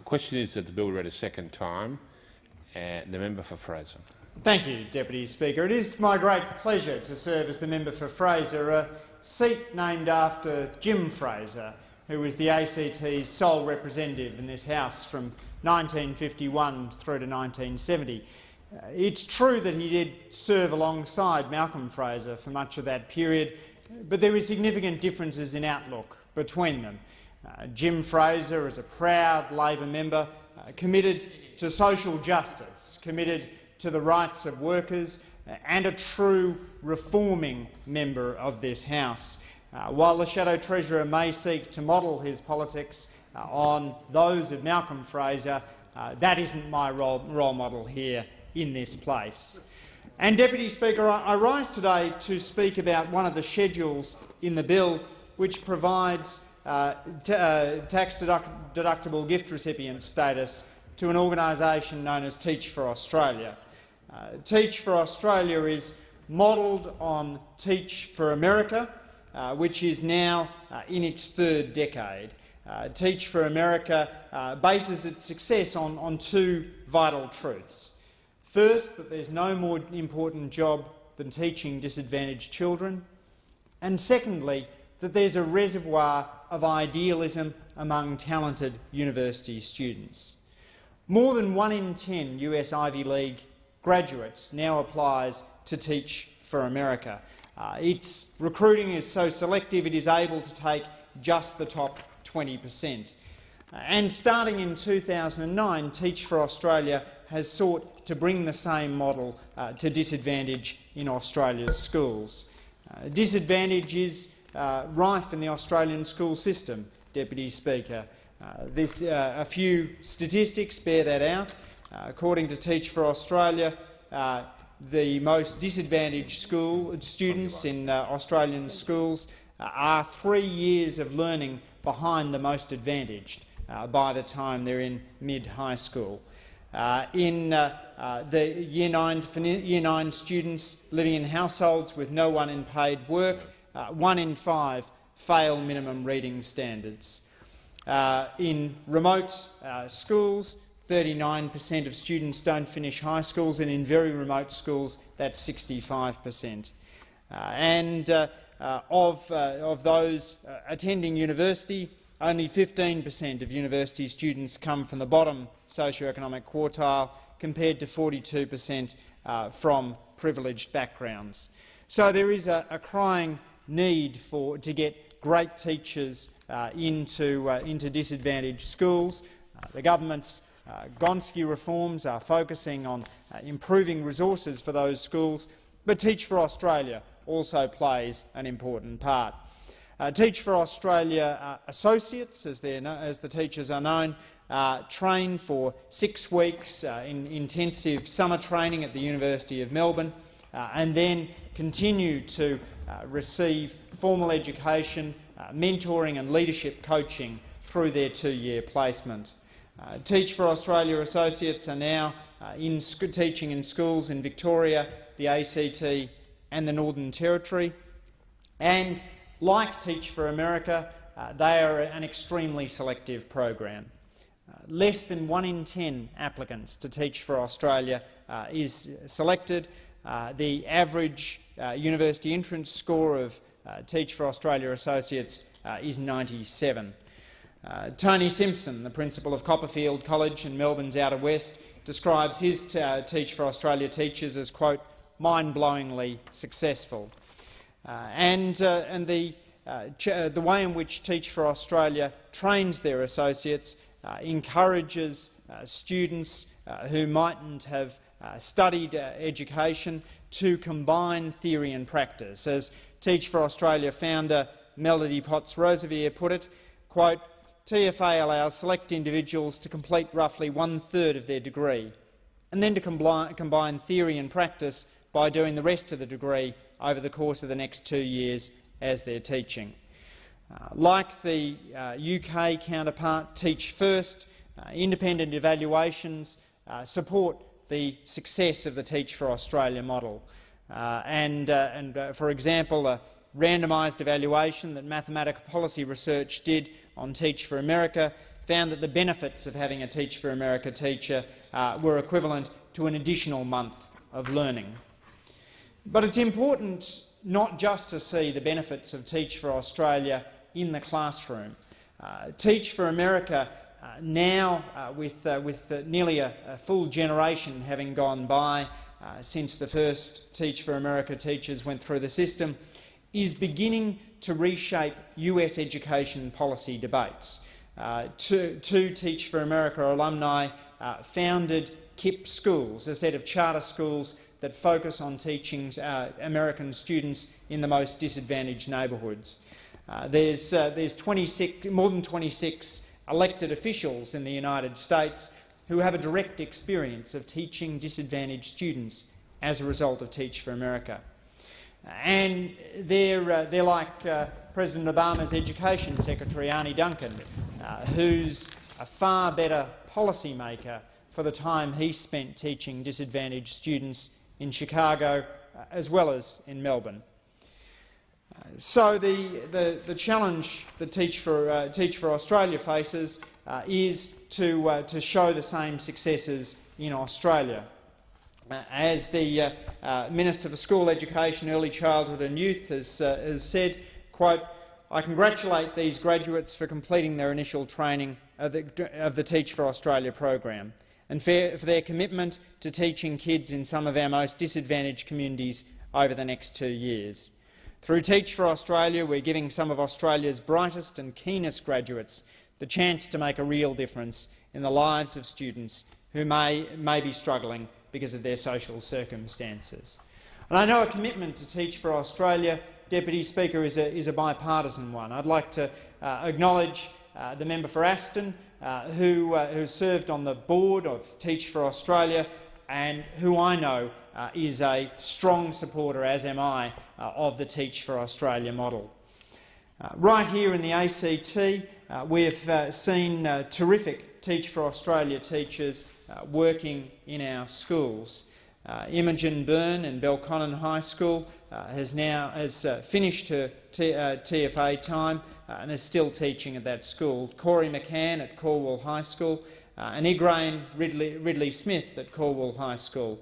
Question is that the bill be read a second time. And the member for Fraser. Thank you, Deputy Speaker. It is my great pleasure to serve as the member for Fraser, a seat named after Jim Fraser, who was the ACT's sole representative in this House from 1951 through to 1970. It's true that he did serve alongside Malcolm Fraser for much of that period, but there were significant differences in outlook between them. Jim Fraser, as a proud Labor member, committed to social justice, committed to the rights of workers, and a true reforming member of this House. While the Shadow Treasurer may seek to model his politics on those of Malcolm Fraser, that isn't my role model here in this place. And, Deputy Speaker, I rise today to speak about one of the schedules in the bill which provides tax-deductible gift recipient status to an organisation known as Teach for Australia. Teach for Australia is modelled on Teach for America, which is now in its third decade. Teach for America bases its success on two vital truths. First, that there's no more important job than teaching disadvantaged children, and secondly, that there's a reservoir of idealism among talented university students. More than 1 in 10 US Ivy League graduates now applies to Teach for America. Its recruiting is so selective it is able to take just the top 20%. And starting in 2009, Teach for Australia has sought to bring the same model to disadvantage in Australia's schools. Disadvantage is rife in the Australian school system, Deputy Speaker. A few statistics bear that out. According to Teach for Australia, the most disadvantaged students in Australian schools are 3 years of learning behind the most advantaged by the time they're in mid-high school. In the Year 9 students living in households with no one in paid work, 1 in 5 fail minimum reading standards. In remote schools, 39% of students don't finish high schools, and in very remote schools, that's 65%. Of those attending university, only 15% of university students come from the bottom socioeconomic quartile, compared to 42% from privileged backgrounds. So there is a crying need to get great teachers into disadvantaged schools. The government's Gonski reforms are focusing on improving resources for those schools, but Teach for Australia also plays an important part. Teach for Australia associates, as the teachers are known, train for 6 weeks in intensive summer training at the University of Melbourne, and then continue to receive formal education, mentoring and leadership coaching through their 2-year placement. Teach for Australia associates are now teaching in schools in Victoria, the ACT and the Northern Territory, and like Teach for America, they are an extremely selective program. Less than 1 in 10 applicants to Teach for Australia is selected. The average university entrance score of Teach for Australia associates is 97. Tony Simpson, the principal of Copperfield College in Melbourne's Outer West, describes his Teach for Australia teachers as, quote, mind-blowingly successful. The way in which Teach for Australia trains their associates encourages students who mightn't have studied education to combine theory and practice. As Teach for Australia founder Melody Potts-Rosevier put it, quote, TFA allows select individuals to complete roughly 1/3 of their degree, and then to combine theory and practice by doing the rest of the degree over the course of the next 2 years as they're teaching. Like the UK counterpart, Teach First, independent evaluations support the success of the Teach for Australia model. For example, a randomised evaluation that Mathematical Policy Research did on Teach for America found that the benefits of having a Teach for America teacher were equivalent to an additional month of learning. But it's important not just to see the benefits of Teach for Australia in the classroom. Teach for America now, with nearly a full generation having gone by since the first Teach for America teachers went through the system, is beginning to reshape US education policy debates. Two Teach for America alumni founded KIPP schools, a set of charter schools that focus on teaching American students in the most disadvantaged neighbourhoods. There's more than 26 elected officials in the United States who have a direct experience of teaching disadvantaged students as a result of Teach for America. And they're like President Obama's Education Secretary, Arne Duncan, who's a far better policymaker for the time he spent teaching disadvantaged students in Chicago as well as in Melbourne. So the challenge that Teach for Australia faces is to show the same successes in Australia. As the Minister for School Education, Early Childhood and Youth has said, quote, "I congratulate these graduates for completing their initial training of the Teach for Australia program and for their commitment to teaching kids in some of our most disadvantaged communities over the next 2 years. Through Teach for Australia, we're giving some of Australia's brightest and keenest graduates the chance to make a real difference in the lives of students who may be struggling because of their social circumstances." And I know a commitment to Teach for Australia, Deputy Speaker, is a bipartisan one. I'd like to acknowledge the member for Aston, who served on the board of Teach for Australia and who I know is a strong supporter, as am I, of the Teach for Australia model. Right here in the ACT, we've seen terrific Teach for Australia teachers working in our schools. Imogen Byrne in Belconnen High School has finished her TFA time and is still teaching at that school. Corey McCann at Corwell High School and Igraine Ridley Smith at Corwell High School,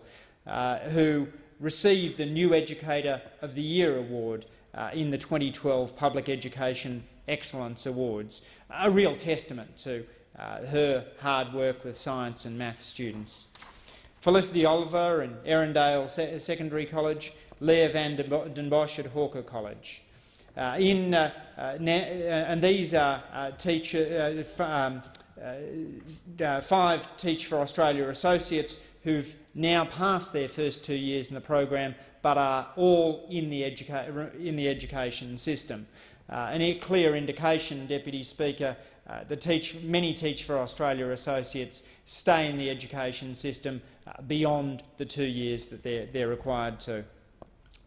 who received the New Educator of the Year award in the 2012 Public Education Excellence Awards, a real testament to her hard work with science and maths students. Felicity Oliver in Erindale Secondary College, Leah van den Bosch at Hawker College. And these are 5 Teach for Australia associates who've now passed their first 2 years in the program but are all in the education system. A clear indication, Deputy Speaker, many Teach for Australia associates stay in the education system beyond the 2 years that they're required to.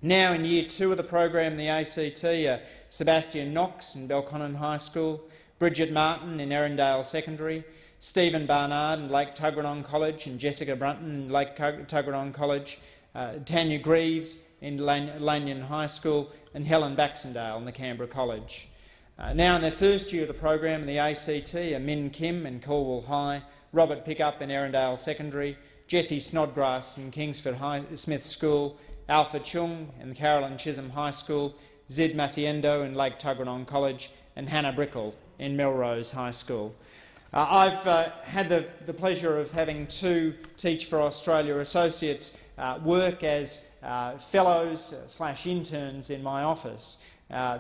Now in Year 2 of the program, the ACT, Sebastian Knox in Belconnen High School, Bridget Martin in Erindale Secondary, Stephen Barnard in Lake Tuggeranong College and Jessica Brunton in Lake Tuggeranong College, Tanya Greaves in Lanyon High School and Helen Baxendale in the Canberra College. Now in their first year of the program in the ACT are Min Kim in Corwell High, Robert Pickup in Erindale Secondary, Jessie Snodgrass in Kingsford Smith School, Alpha Chung in Carolyn Chisholm High School, Zid Masiendo in Lake Tuggeranong College and Hannah Brickell in Melrose High School. I've had the pleasure of having 2 Teach for Australia associates work as fellows/interns in my office.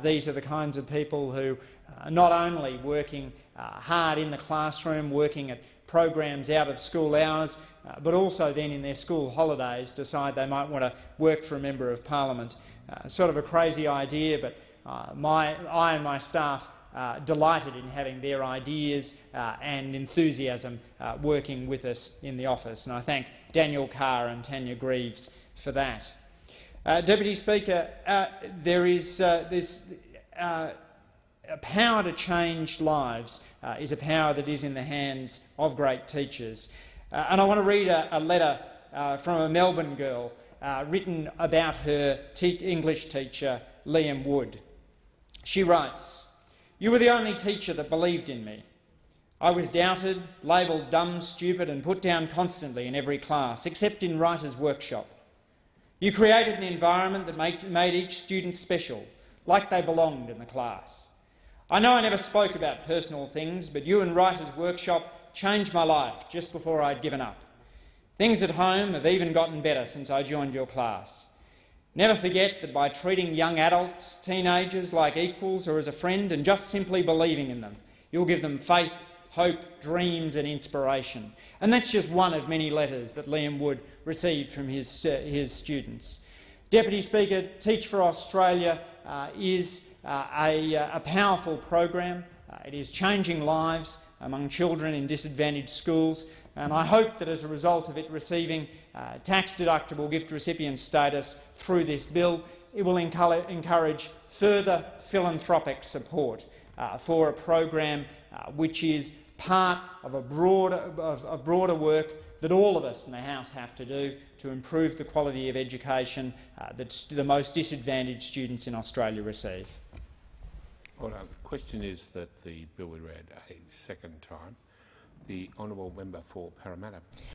These are the kinds of people who are not only working hard in the classroom, working at programs out of school hours, but also then in their school holidays decide they might want to work for a Member of Parliament. Sort of a crazy idea, but I and my staff delighted in having their ideas and enthusiasm working with us in the office, and I thank Daniel Carr and Tanya Greaves for that. Deputy Speaker, there is this power to change lives is a power that is in the hands of great teachers. And I want to read a letter from a Melbourne girl written about her English teacher, Liam Wood. She writes, "You were the only teacher that believed in me. I was doubted, labelled dumb, stupid and put down constantly in every class, except in writer's workshop. You created an environment that made each student special, like they belonged in the class. I know I never spoke about personal things, but you and writer's workshop changed my life just before I'd given up. Things at home have even gotten better since I joined your class. Never forget that by treating young adults, teenagers like equals or as a friend and just simply believing in them, you'll give them faith, hope, dreams and inspiration. And that's just one of many letters that Liam Wood received from his students. Deputy Speaker, Teach for Australia is a powerful program. It is changing lives among children in disadvantaged schools, and I hope that as a result of it receiving tax-deductible gift recipient status through this bill, it will encourage further philanthropic support for a program which is part of a broader work that all of us in the House have to do to improve the quality of education that the most disadvantaged students in Australia receive. Well, the question is that the bill be read a second time. The honourable member for Parramatta.